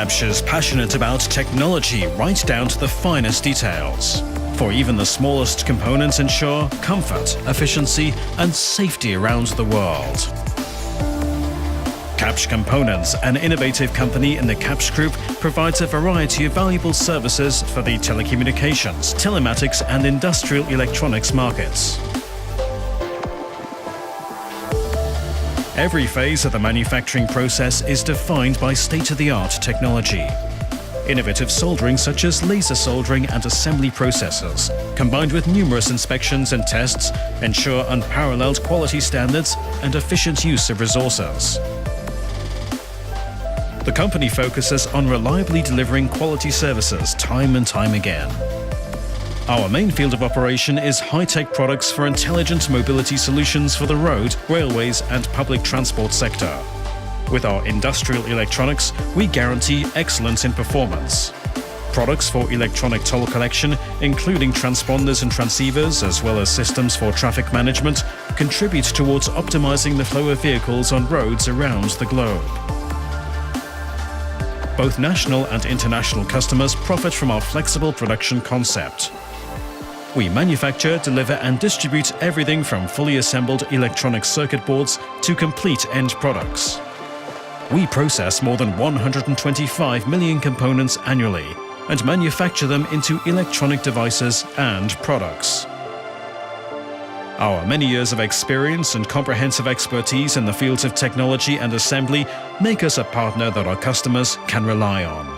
Kapsch is passionate about technology right down to the finest details. For even the smallest components ensure comfort, efficiency and safety around the world. Kapsch Components, an innovative company in the Kapsch Group, provides a variety of valuable services for the telecommunications, telematics and industrial electronics markets. Every phase of the manufacturing process is defined by state-of-the-art technology. Innovative soldering such as laser soldering and assembly processes, combined with numerous inspections and tests, ensure unparalleled quality standards and efficient use of resources. The company focuses on reliably delivering quality services time and time again. Our main field of operation is high-tech products for intelligent mobility solutions for the road, railways and public transport sector. With our industrial electronics, we guarantee excellence in performance. Products for electronic toll collection, including transponders and transceivers, as well as systems for traffic management, contribute towards optimizing the flow of vehicles on roads around the globe. Both national and international customers profit from our flexible production concept. We manufacture, deliver and distribute everything from fully assembled electronic circuit boards to complete end products. We process more than 125 million components annually and manufacture them into electronic devices and products. Our many years of experience and comprehensive expertise in the fields of technology and assembly make us a partner that our customers can rely on.